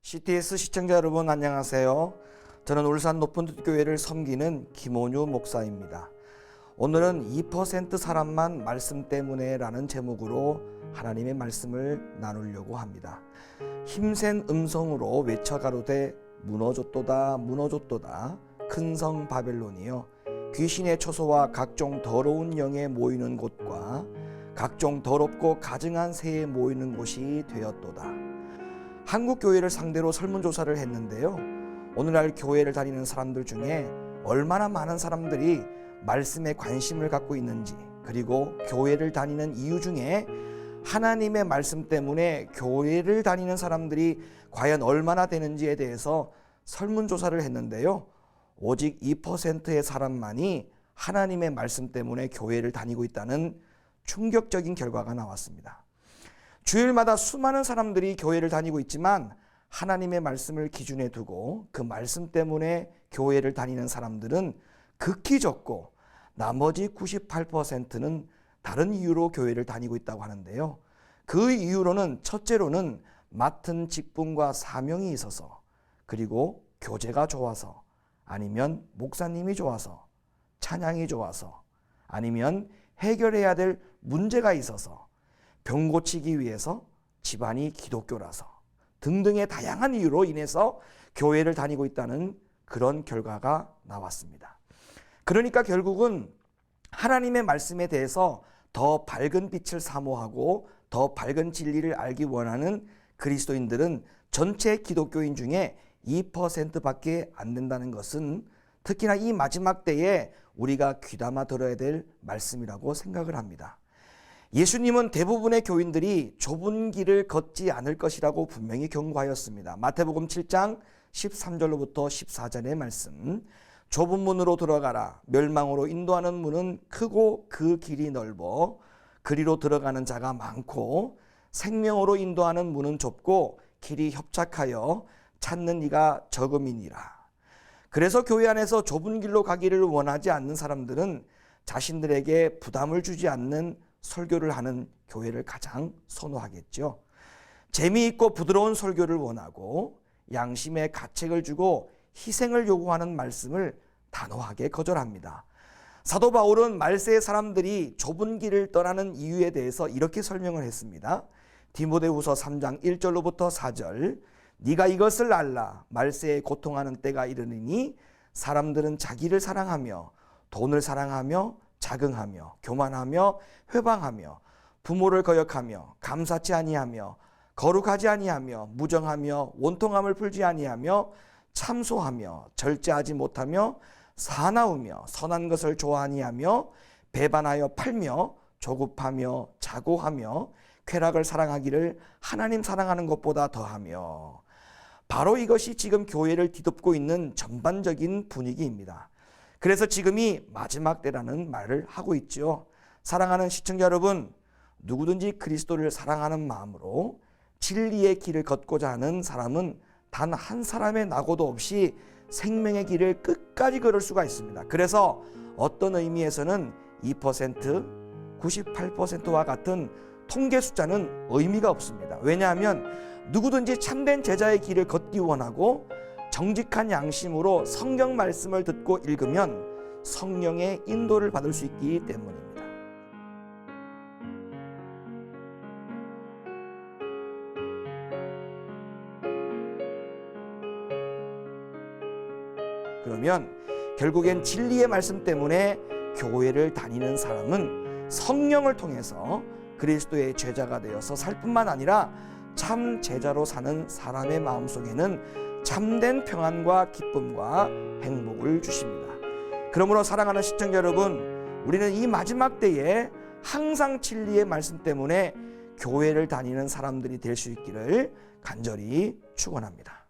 CTS 시청자 여러분 안녕하세요. 저는 울산 높은뜻교회를 섬기는 김원유 목사입니다. 오늘은 2% 사람만 말씀 때문에 라는 제목으로 하나님의 말씀을 나누려고 합니다. 힘센 음성으로 외쳐가로되 무너졌도다 무너졌도다 큰 성 바벨론이여, 귀신의 처소와 각종 더러운 영에 모이는 곳과 각종 더럽고 가증한 새에 모이는 곳이 되었도다. 한국 교회를 상대로 설문조사를 했는데요, 오늘날 교회를 다니는 사람들 중에 얼마나 많은 사람들이 말씀에 관심을 갖고 있는지, 그리고 교회를 다니는 이유 중에 하나님의 말씀 때문에 교회를 다니는 사람들이 과연 얼마나 되는지에 대해서 설문조사를 했는데요, 오직 2%의 사람만이 하나님의 말씀 때문에 교회를 다니고 있다는 충격적인 결과가 나왔습니다. 주일마다 수많은 사람들이 교회를 다니고 있지만 하나님의 말씀을 기준에 두고 그 말씀 때문에 교회를 다니는 사람들은 극히 적고, 나머지 98%는 다른 이유로 교회를 다니고 있다고 하는데요. 그 이유로는 첫째로는 맡은 직분과 사명이 있어서, 그리고 교제가 좋아서, 아니면 목사님이 좋아서, 찬양이 좋아서, 아니면 해결해야 될 문제가 있어서, 병 고치기 위해서, 집안이 기독교라서 등등의 다양한 이유로 인해서 교회를 다니고 있다는 그런 결과가 나왔습니다. 그러니까 결국은 하나님의 말씀에 대해서 더 밝은 빛을 사모하고 더 밝은 진리를 알기 원하는 그리스도인들은 전체 기독교인 중에 2%밖에 안 된다는 것은 특히나 이 마지막 때에 우리가 귀담아 들어야 될 말씀이라고 생각을 합니다. 예수님은 대부분의 교인들이 좁은 길을 걷지 않을 것이라고 분명히 경고하였습니다. 마태복음 7장 13절로부터 14절의 말씀, 좁은 문으로 들어가라. 멸망으로 인도하는 문은 크고 그 길이 넓어 그리로 들어가는 자가 많고, 생명으로 인도하는 문은 좁고 길이 협착하여 찾는 이가 적음이니라. 그래서 교회 안에서 좁은 길로 가기를 원하지 않는 사람들은 자신들에게 부담을 주지 않는 설교를 하는 교회를 가장 선호하겠죠. 재미있고 부드러운 설교를 원하고 양심에 가책을 주고 희생을 요구하는 말씀을 단호하게 거절합니다. 사도 바울은 말세의 사람들이 좁은 길을 떠나는 이유에 대해서 이렇게 설명을 했습니다. 디모데후서 3장 1절로부터 4절, 네가 이것을 알라. 말세에 고통하는 때가 이르느니 사람들은 자기를 사랑하며 돈을 사랑하며 자긍하며 교만하며 회방하며 부모를 거역하며 감사치 아니하며 거룩하지 아니하며 무정하며 원통함을 풀지 아니하며 참소하며 절제하지 못하며 사나우며 선한 것을 좋아하니하며 배반하여 팔며 조급하며 자고하며 쾌락을 사랑하기를 하나님 사랑하는 것보다 더하며. 바로 이것이 지금 교회를 뒤덮고 있는 전반적인 분위기입니다. 그래서 지금이 마지막 때라는 말을 하고 있죠. 사랑하는 시청자 여러분, 누구든지 그리스도를 사랑하는 마음으로 진리의 길을 걷고자 하는 사람은 단 한 사람의 낙오도 없이 생명의 길을 끝까지 걸을 수가 있습니다. 그래서 어떤 의미에서는 2%, 98%와 같은 통계 숫자는 의미가 없습니다. 왜냐하면 누구든지 참된 제자의 길을 걷기 원하고 정직한 양심으로 성경 말씀을 듣고 읽으면 성령의 인도를 받을 수 있기 때문입니다. 그러면 결국엔 진리의 말씀 때문에 교회를 다니는 사람은 성령을 통해서 그리스도의 제자가 되어서 살 뿐만 아니라 참 제자로 사는 사람의 마음속에는 참된 평안과 기쁨과 행복을 주십니다. 그러므로 사랑하는 시청자 여러분, 우리는 이 마지막 때에 항상 진리의 말씀 때문에 교회를 다니는 사람들이 될 수 있기를 간절히 축원합니다.